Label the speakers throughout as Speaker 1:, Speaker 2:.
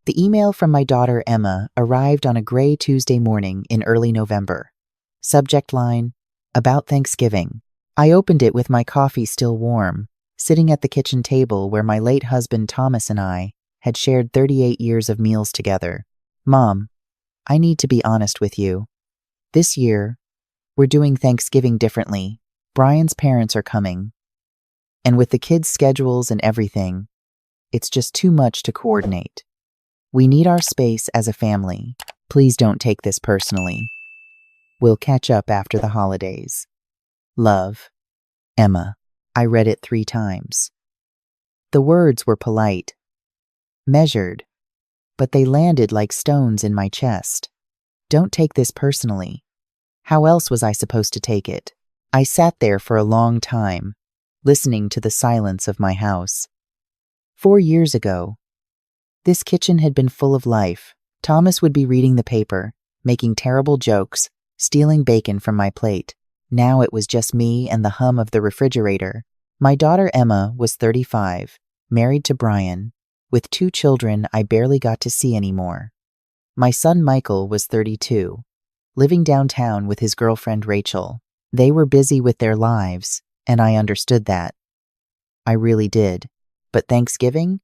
Speaker 1: The email from my daughter Emma arrived on a gray Tuesday morning in early November. Subject line, about Thanksgiving. I opened it with my coffee still warm, sitting at the kitchen table where my late husband Thomas and I had shared 38 years of meals together. Mom, I need to be honest with you. This year, we're doing Thanksgiving differently. Brian's parents are coming. And with the kids' schedules and everything, it's just too much to coordinate. We need our space as a family. Please don't take this personally. We'll catch up after the holidays. Love, Emma. I read it 3 times. The words were polite, measured, but they landed like stones in my chest. Don't take this personally. How else was I supposed to take it? I sat there for a long time, listening to the silence of my house. 4 years ago, this kitchen had been full of life. Thomas would be reading the paper, making terrible jokes, stealing bacon from my plate. Now it was just me and the hum of the refrigerator. My daughter Emma was 35, married to Brian, with 2 children I barely got to see anymore. My son Michael was 32, living downtown with his girlfriend Rachel. They were busy with their lives, and I understood that. I really did. But Thanksgiving?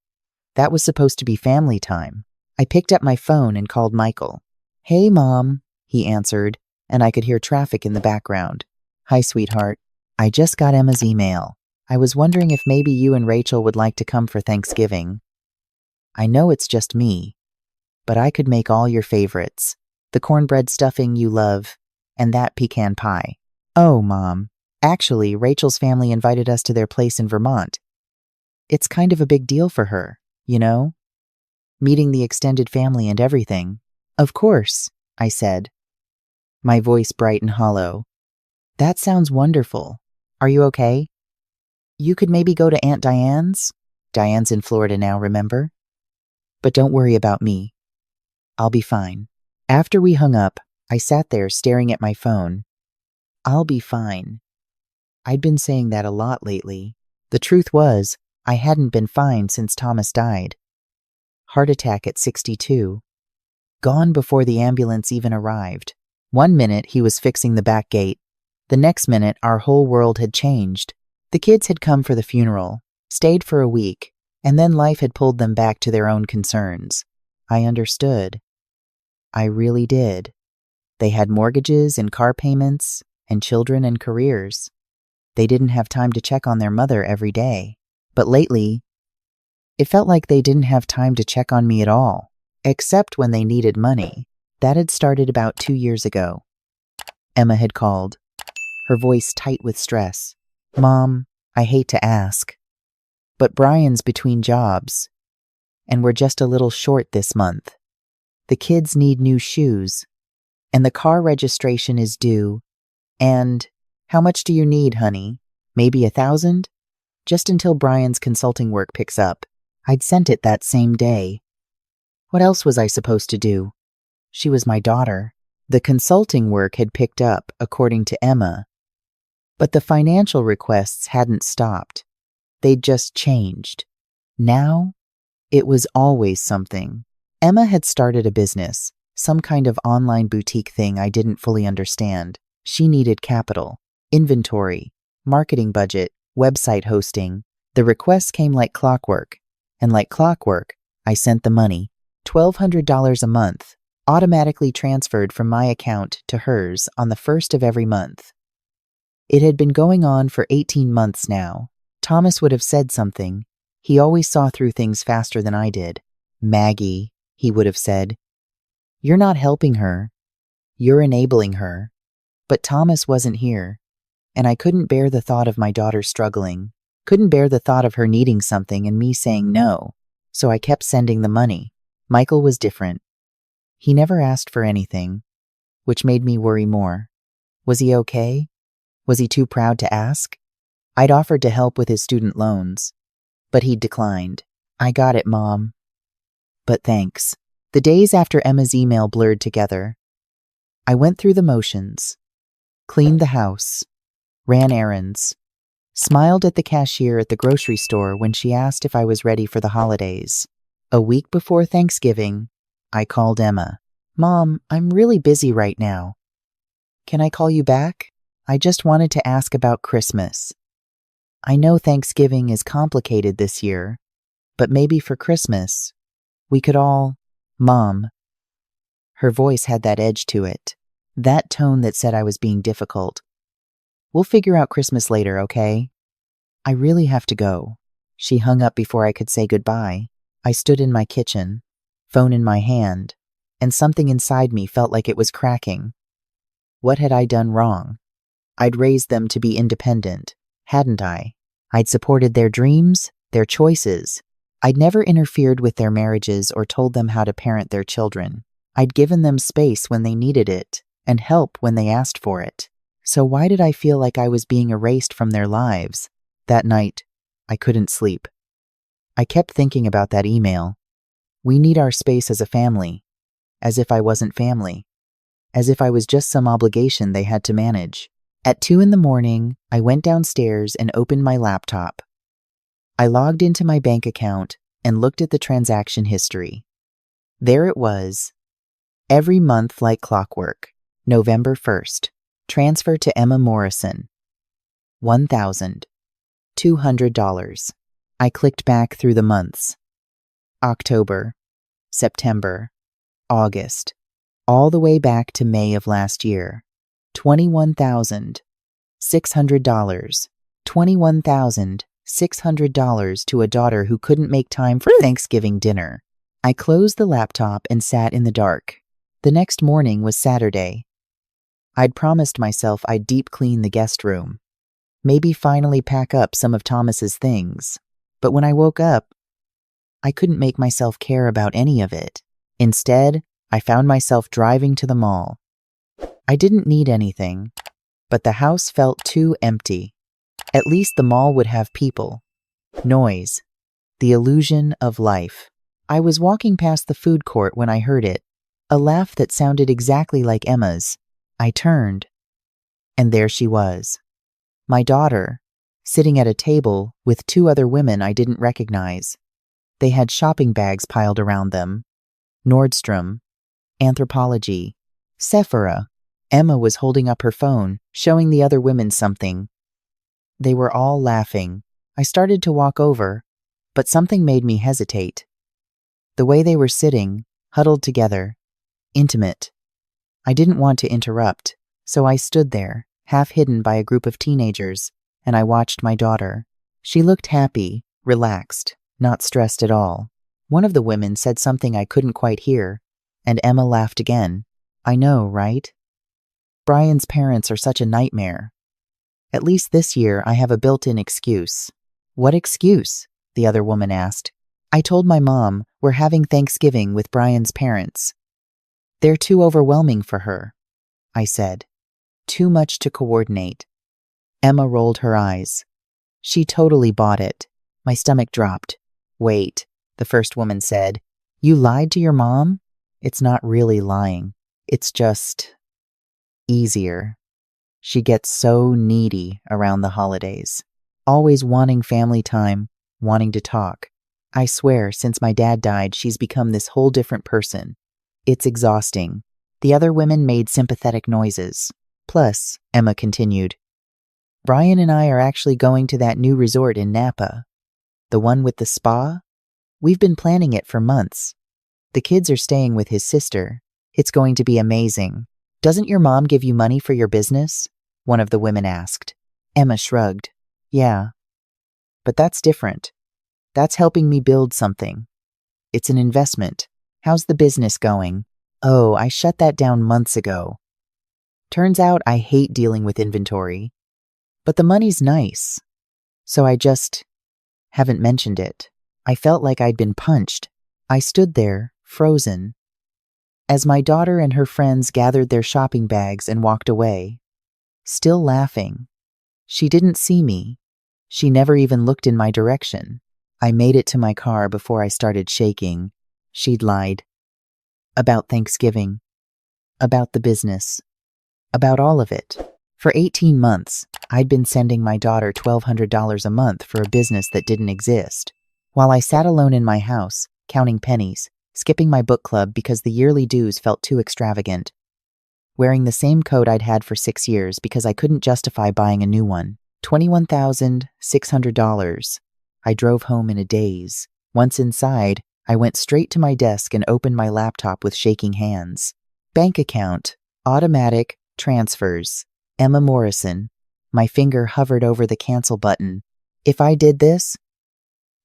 Speaker 1: That was supposed to be family time. I picked up my phone and called Michael. Hey, Mom, he answered, and I could hear traffic in the background. Hi, sweetheart. I just got Emma's email. I was wondering if maybe you and Rachel would like to come for Thanksgiving. I know it's just me, but I could make all your favorites. The cornbread stuffing you love, and that pecan pie. Oh, Mom. Actually, Rachel's family invited us to their place in Vermont. It's kind of a big deal for her, you know? Meeting the extended family and everything. Of course, I said, my voice bright and hollow. That sounds wonderful. Are you okay? You could maybe go to Aunt Diane's? Diane's in Florida now, remember? But don't worry about me. I'll be fine. After we hung up, I sat there staring at my phone. I'll be fine. I'd been saying that a lot lately. The truth was, I hadn't been fine since Thomas died. Heart attack at 62. Gone before the ambulance even arrived. 1 minute he was fixing the back gate. The next minute our whole world had changed. The kids had come for the funeral, stayed for a week, and then life had pulled them back to their own concerns. I understood. I really did. They had mortgages and car payments, and children and careers. They didn't have time to check on their mother every day. But lately, it felt like they didn't have time to check on me at all, except when they needed money. That had started about 2 years ago. Emma had called, her voice tight with stress. Mom, I hate to ask, but Brian's between jobs, and we're just a little short this month. The kids need new shoes, and the car registration is due. And how much do you need, honey? Maybe 1,000? Just until Brian's consulting work picks up. I'd sent it that same day. What else was I supposed to do? She was my daughter. The consulting work had picked up, according to Emma. But the financial requests hadn't stopped. They'd just changed. Now, it was always something. Emma had started a business, some kind of online boutique thing I didn't fully understand. She needed capital, inventory, marketing budget, website hosting. The requests came like clockwork. And like clockwork, I sent the money, $1,200 a month, automatically transferred from my account to hers on the 1st of every month. It had been going on for 18 months now. Thomas would have said something. He always saw through things faster than I did. Maggie, he would have said, you're not helping her. You're enabling her. But Thomas wasn't here, and I couldn't bear the thought of my daughter struggling. Couldn't bear the thought of her needing something and me saying no, so I kept sending the money. Michael was different. He never asked for anything, which made me worry more. Was he okay? Was he too proud to ask? I'd offered to help with his student loans, but he'd declined. I got it, Mom. But thanks. The days after Emma's email blurred together. I went through the motions, cleaned the house, ran errands, smiled at the cashier at the grocery store when she asked if I was ready for the holidays. A week before Thanksgiving, I called Emma. Mom, I'm really busy right now. Can I call you back? I just wanted to ask about Christmas. I know Thanksgiving is complicated this year, but maybe for Christmas, we could all… Mom. Her voice had that edge to it, that tone that said I was being difficult. We'll figure out Christmas later, okay? I really have to go. She hung up before I could say goodbye. I stood in my kitchen, phone in my hand, and something inside me felt like it was cracking. What had I done wrong? I'd raised them to be independent, hadn't I? I'd supported their dreams, their choices. I'd never interfered with their marriages or told them how to parent their children. I'd given them space when they needed it, and help when they asked for it. So why did I feel like I was being erased from their lives? That night, I couldn't sleep. I kept thinking about that email. We need our space as a family. As if I wasn't family. As if I was just some obligation they had to manage. At 2 a.m, I went downstairs and opened my laptop. I logged into my bank account and looked at the transaction history. There it was. Every month like clockwork. November 1st. Transfer to Emma Morrison. $1,200. I clicked back through the months. October, September, August, all the way back to May of last year. $21,600. $21,600 to a daughter who couldn't make time for Thanksgiving dinner. I closed the laptop and sat in the dark. The next morning was Saturday. I'd promised myself I'd deep clean the guest room. Maybe finally pack up some of Thomas's things. But when I woke up, I couldn't make myself care about any of it. Instead, I found myself driving to the mall. I didn't need anything, but the house felt too empty. At least the mall would have people. Noise. The illusion of life. I was walking past the food court when I heard it. A laugh that sounded exactly like Emma's. I turned, and there she was. My daughter, sitting at a table with 2 other women I didn't recognize. They had shopping bags piled around them. Nordstrom, Anthropologie, Sephora. Emma was holding up her phone, showing the other women something. They were all laughing. I started to walk over, but something made me hesitate. The way they were sitting, huddled together, intimate. I didn't want to interrupt, so I stood there, half hidden by a group of teenagers, and I watched my daughter. She looked happy, relaxed, not stressed at all. One of the women said something I couldn't quite hear, and Emma laughed again. I know, right? Brian's parents are such a nightmare. At least this year I have a built-in excuse. What excuse? The other woman asked. I told my mom we're having Thanksgiving with Brian's parents. They're too overwhelming for her, I said. Too much to coordinate. Emma rolled her eyes. She totally bought it. My stomach dropped. Wait, the first woman said. You lied to your mom? It's not really lying. It's just easier. She gets so needy around the holidays. Always wanting family time, wanting to talk. I swear, since my dad died, she's become this whole different person. It's exhausting. The other women made sympathetic noises. Plus, Emma continued, Brian and I are actually going to that new resort in Napa. The one with the spa? We've been planning it for months. The kids are staying with his sister. It's going to be amazing. Doesn't your mom give you money for your business? One of the women asked. Emma shrugged. Yeah. But that's different. That's helping me build something. It's an investment. How's the business going? Oh, I shut that down months ago. Turns out I hate dealing with inventory. But the money's nice. So I just haven't mentioned it. I felt like I'd been punched. I stood there, frozen. As my daughter and her friends gathered their shopping bags and walked away, still laughing. She didn't see me. She never even looked in my direction. I made it to my car before I started shaking. She'd lied. About Thanksgiving. About the business. About all of it. For 18 months, I'd been sending my daughter $1,200 a month for a business that didn't exist. While I sat alone in my house, counting pennies, skipping my book club because the yearly dues felt too extravagant, wearing the same coat I'd had for 6 years because I couldn't justify buying a new one. $21,600. I drove home in a daze. Once inside, I went straight to my desk and opened my laptop with shaking hands. Bank account, automatic, transfers. Emma Morrison. My finger hovered over the cancel button. If I did this,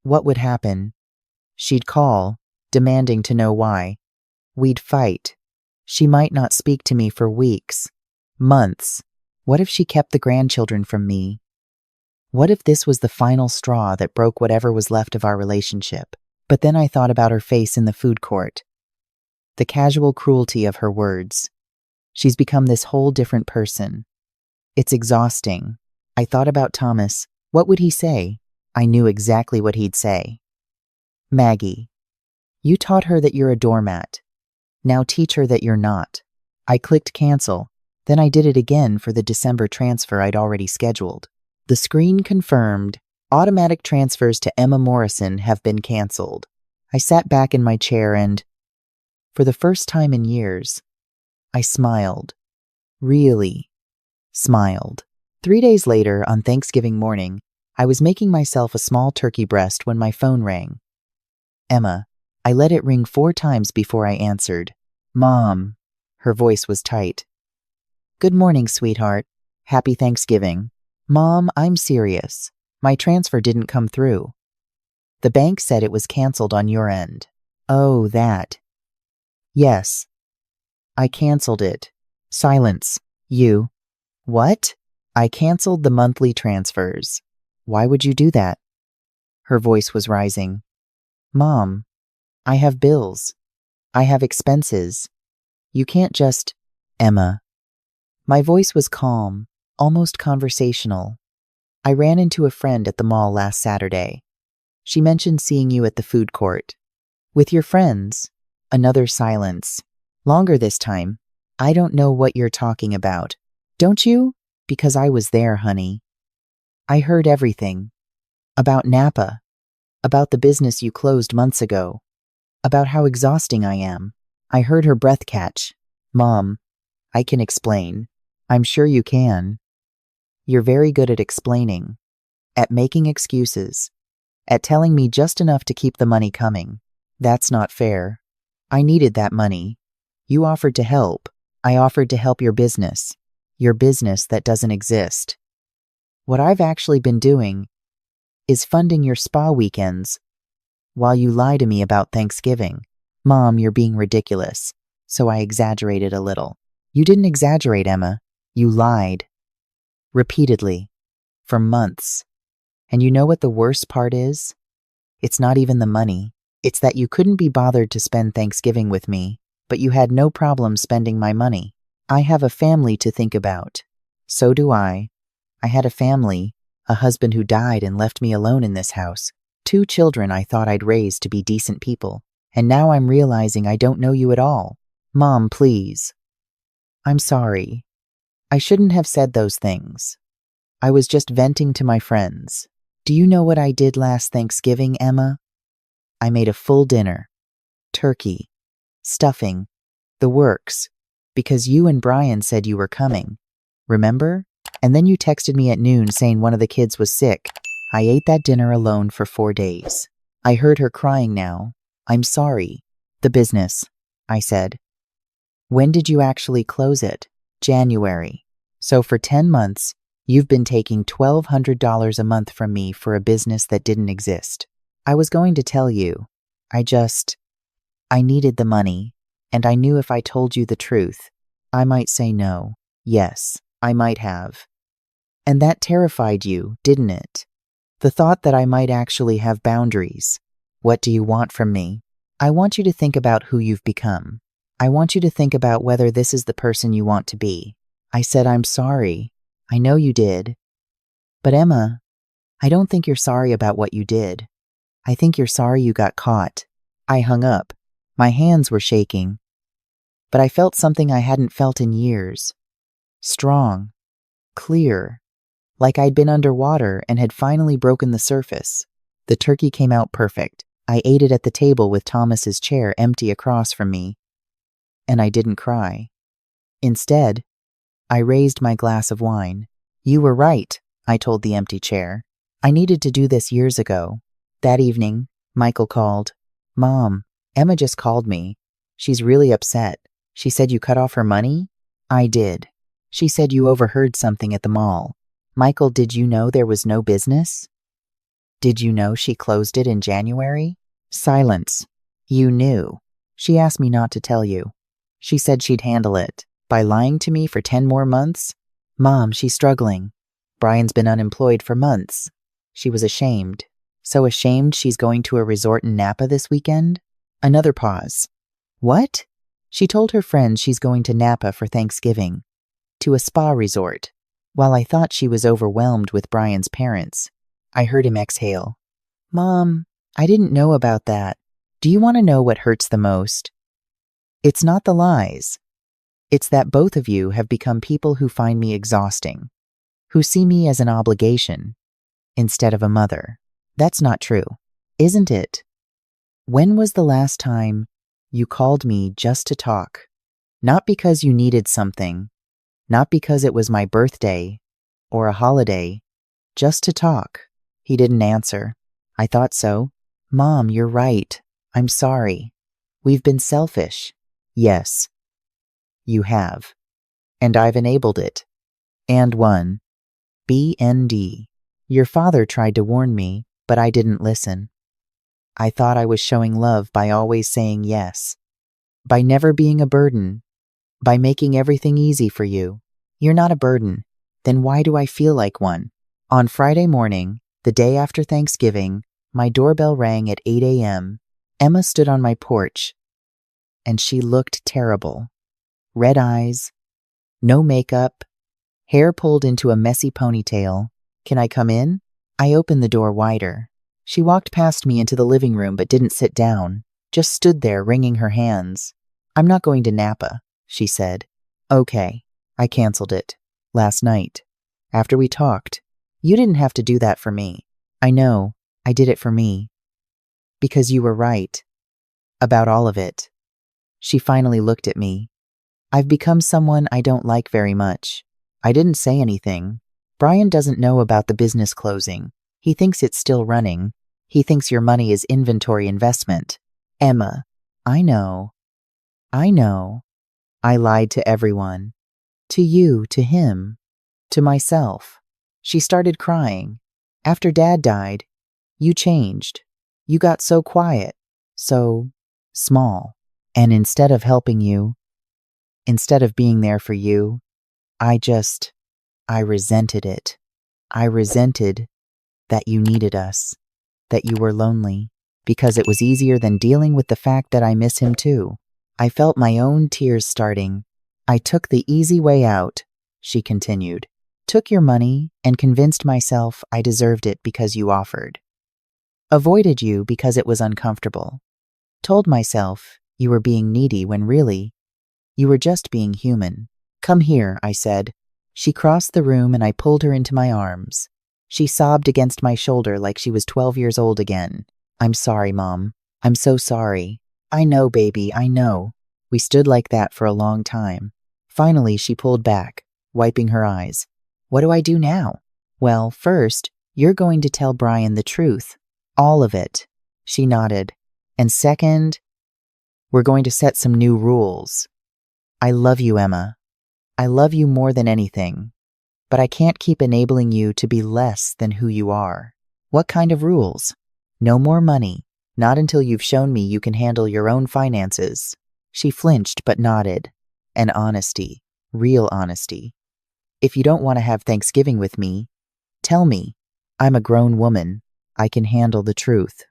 Speaker 1: what would happen? She'd call, demanding to know why. We'd fight. She might not speak to me for weeks, months. What if she kept the grandchildren from me? What if this was the final straw that broke whatever was left of our relationship? But then I thought about her face in the food court. The casual cruelty of her words. She's become this whole different person. It's exhausting. I thought about Thomas. What would he say? I knew exactly what he'd say. Maggie, you taught her that you're a doormat. Now teach her that you're not. I clicked cancel. Then I did it again for the December transfer I'd already scheduled. The screen confirmed, automatic transfers to Emma Morrison have been canceled. I sat back in my chair and, for the first time in years, I smiled. Really smiled. 3 days later, on Thanksgiving morning, I was making myself a small turkey breast when my phone rang. Emma. I let it ring 4 times before I answered. Mom. Her voice was tight. Good morning, sweetheart. Happy Thanksgiving. Mom, I'm serious. My transfer didn't come through. The bank said it was canceled on your end. Oh, that. Yes. I canceled it. Silence. You. What? I canceled the monthly transfers. Why would you do that? Her voice was rising. Mom, I have bills. I have expenses. You can't just... Emma. My voice was calm, almost conversational. I ran into a friend at the mall last Saturday. She mentioned seeing you at the food court. With your friends. Another silence. Longer this time. I don't know what you're talking about. Don't you? Because I was there, honey. I heard everything. About Napa. About the business you closed months ago. About how exhausting I am. I heard her breath catch. Mom, I can explain. I'm sure you can. You're very good at explaining. At making excuses. At telling me just enough to keep the money coming. That's not fair. I needed that money. You offered to help. I offered to help your business. Your business that doesn't exist. What I've actually been doing is funding your spa weekends while you lie to me about Thanksgiving. Mom, you're being ridiculous. So I exaggerated a little. You didn't exaggerate, Emma. You lied. Repeatedly. For months. And you know what the worst part is? It's not even the money. It's that you couldn't be bothered to spend Thanksgiving with me, but you had no problem spending my money. I have a family to think about. So do I. I had a family, a husband who died and left me alone in this house, 2 children I thought I'd raised to be decent people, and now I'm realizing I don't know you at all. Mom, please. I'm sorry. I shouldn't have said those things. I was just venting to my friends. Do you know what I did last Thanksgiving, Emma? I made a full dinner. Turkey. Stuffing. The works. Because you and Brian said you were coming. Remember? And then you texted me at noon saying one of the kids was sick. I ate that dinner alone for 4 days. I heard her crying now. I'm sorry. The business, I said. When did you actually close it? January. So for 10 months, you've been taking $1,200 a month from me for a business that didn't exist. I was going to tell you. I needed the money, and I knew if I told you the truth, I might say no. Yes, I might have. And that terrified you, didn't it? The thought that I might actually have boundaries. What do you want from me? I want you to think about who you've become. I want you to think about whether this is the person you want to be. I said, I'm sorry. I know you did. But Emma, I don't think you're sorry about what you did. I think you're sorry you got caught. I hung up. My hands were shaking. But I felt something I hadn't felt in years. Strong. Clear. Like I'd been underwater and had finally broken the surface. The turkey came out perfect. I ate it at the table with Thomas's chair empty across from me, and I didn't cry. Instead, I raised my glass of wine. You were right, I told the empty chair. I needed to do this years ago. That evening, Michael called. Mom, Emma just called me. She's really upset. She said you cut off her money? I did. She said you overheard something at the mall. Michael, did you know there was no business? Did you know she closed it in January? Silence. You knew. She asked me not to tell you. She said she'd handle it. By lying to me for 10 more months? Mom, she's struggling. Brian's been unemployed for months. She was ashamed. So ashamed she's going to a resort in Napa this weekend? Another pause. What? She told her friends she's going to Napa for Thanksgiving. To a spa resort. While I thought she was overwhelmed with Brian's parents, I heard him exhale. Mom, I didn't know about that. Do you want to know what hurts the most? It's not the lies. It's that both of you have become people who find me exhausting, who see me as an obligation instead of a mother. That's not true, isn't it? When was the last time you called me just to talk? Not because you needed something, not because it was my birthday or a holiday, just to talk. He didn't answer. I thought so. Mom, you're right. I'm sorry. We've been selfish. Yes, you have. And I've enabled it. And won. BND. Your father tried to warn me, but I didn't listen. I thought I was showing love by always saying yes, by never being a burden, by making everything easy for you. You're not a burden. Then why do I feel like one? On Friday morning, the day after Thanksgiving, my doorbell rang at 8 a.m. Emma stood on my porch, and she looked terrible. Red eyes, no makeup, hair pulled into a messy ponytail. Can I come in? I opened the door wider. She walked past me into the living room but didn't sit down, just stood there wringing her hands. I'm not going to Napa, she said. Okay. I canceled it. Last night. After we talked. You didn't have to do that for me. I know. I did it for me. Because you were right. About all of it. She finally looked at me. I've become someone I don't like very much. I didn't say anything. Brian doesn't know about the business closing. He thinks it's still running. He thinks your money is inventory investment. Emma, I know. I know. I lied to everyone. To you, to him, to myself. She started crying. After Dad died, you changed. You got so quiet, so small. And instead of helping you, instead of being there for you, I resented it. I resented that you needed us, that you were lonely, because it was easier than dealing with the fact that I miss him too. I felt my own tears starting. I took the easy way out, she continued. Took your money and convinced myself I deserved it because you offered. Avoided you because it was uncomfortable. Told myself you were being needy when really, you were just being human. Come here, I said. She crossed the room and I pulled her into my arms. She sobbed against my shoulder like she was 12 years old again. I'm sorry, Mom. I'm so sorry. I know, baby, I know. We stood like that for a long time. Finally, she pulled back, wiping her eyes. What do I do now? Well, first, you're going to tell Brian the truth. All of it. She nodded. And second, we're going to set some new rules. I love you, Emma. I love you more than anything. But I can't keep enabling you to be less than who you are. What kind of rules? No more money. Not until you've shown me you can handle your own finances. She flinched but nodded. And honesty. Real honesty. If you don't want to have Thanksgiving with me, tell me. I'm a grown woman. I can handle the truth.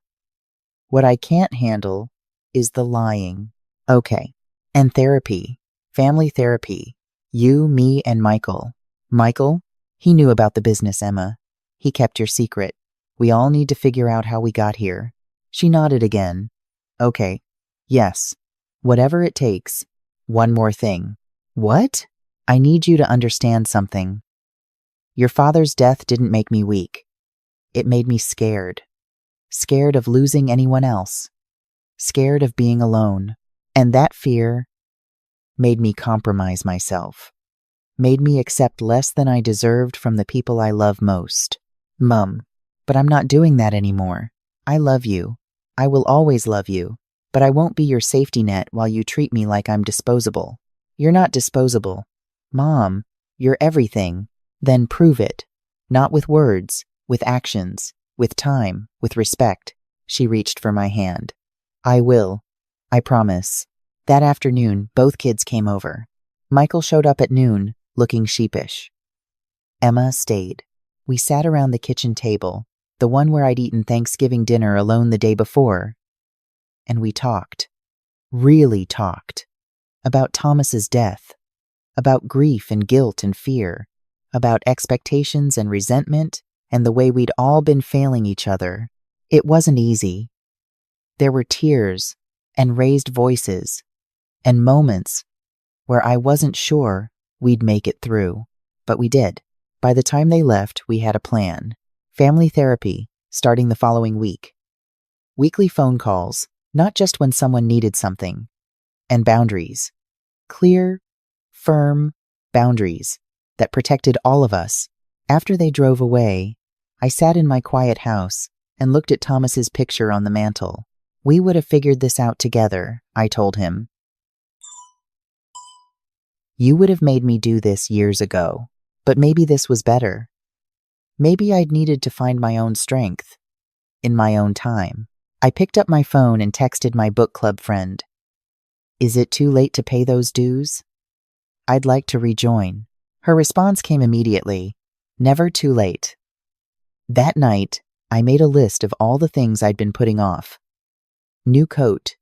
Speaker 1: What I can't handle is the lying. Okay. And therapy. Family therapy. You, me, and Michael. Michael? He knew about the business, Emma. He kept your secret. We all need to figure out how we got here. She nodded again. Okay. Yes. Whatever it takes. One more thing. What? I need you to understand something. Your father's death didn't make me weak. It made me scared. scared of losing anyone else, scared of being alone. And that fear made me compromise myself, made me accept less than I deserved from the people I love most. Mum, but I'm not doing that anymore. I love you. I will always love you, but I won't be your safety net while you treat me like I'm disposable. You're not disposable. Mom, you're everything. Then prove it. Not with words, with actions, with time, with respect. She reached for my hand. I will. I promise. That afternoon, both kids came over. Michael showed up at noon, looking sheepish. Emma stayed. We sat around the kitchen table, the one where I'd eaten Thanksgiving dinner alone the day before, and we talked. Really talked. About Thomas's death. About grief and guilt and fear. About expectations and resentment, and the way we'd all been failing each other. It wasn't easy. There were tears, and raised voices, and moments where I wasn't sure we'd make it through. But we did. By the time they left, we had a plan. Family therapy, starting the following week. Weekly phone calls, not just when someone needed something. And boundaries. Clear, firm boundaries that protected all of us. After they drove away, I sat in my quiet house and looked at Thomas's picture on the mantel. We would have figured this out together, I told him. You would have made me do this years ago, but maybe this was better. Maybe I'd needed to find my own strength, in my own time. I picked up my phone and texted my book club friend. Is it too late to pay those dues? I'd like to rejoin. Her response came immediately. Never too late. That night, I made a list of all the things I'd been putting off. New coat.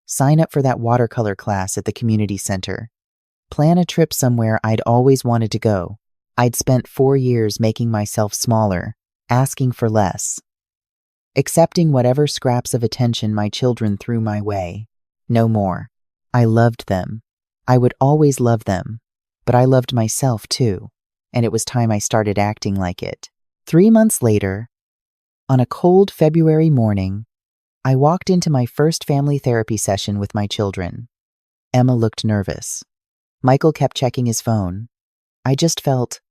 Speaker 1: Sign up for that watercolor class at the community center. Plan a trip somewhere I'd always wanted to go. I'd spent 4 years making myself smaller, asking for less. Accepting whatever scraps of attention my children threw my way. No more. I loved them. I would always love them. But I loved myself too, and it was time I started acting like it. 3 months later, on a cold February morning, I walked into my first family therapy session with my children. Emma looked nervous. Michael kept checking his phone. I just felt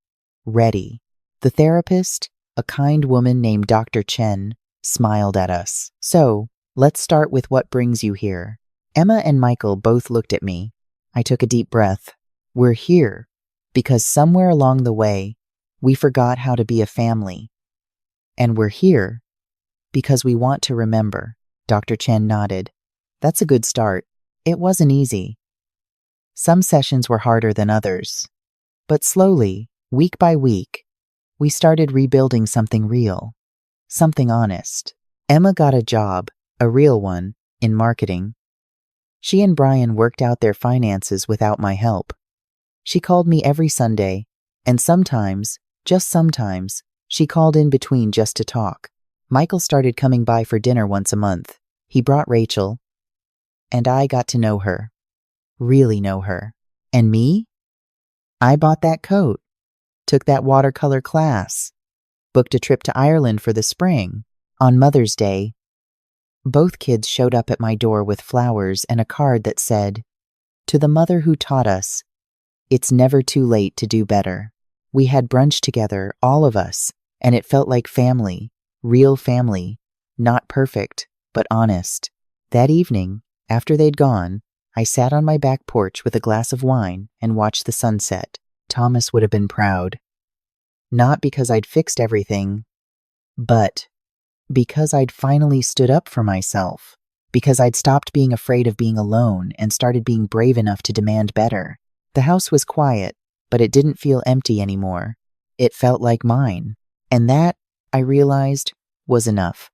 Speaker 1: ready. The therapist, a kind woman named Dr. Chen, smiled at us. So, let's start with what brings you here. Emma and Michael both looked at me. I took a deep breath. We're here because somewhere along the way, we forgot how to be a family. And we're here because we want to remember. Dr. Chen nodded. That's a good start. It wasn't easy. Some sessions were harder than others. But slowly, week by week, we started rebuilding something real, something honest. Emma got a job, a real one, in marketing. She and Brian worked out their finances without my help. She called me every Sunday, and sometimes, just sometimes, she called in between just to talk. Michael started coming by for dinner once a month. He brought Rachel, and I got to know her. Really know her. And me? I bought that coat, took that watercolor class, booked a trip to Ireland for the spring. On Mother's Day, both kids showed up at my door with flowers and a card that said, "To the mother who taught us, it's never too late to do better." We had brunch together, all of us, and it felt like family, real family, not perfect, but honest. That evening, after they'd gone, I sat on my back porch with a glass of wine and watched the sunset. Thomas would have been proud. Not because I'd fixed everything, but because I'd finally stood up for myself. Because I'd stopped being afraid of being alone and started being brave enough to demand better. The house was quiet, but it didn't feel empty anymore. It felt like mine. And that, I realized, was enough.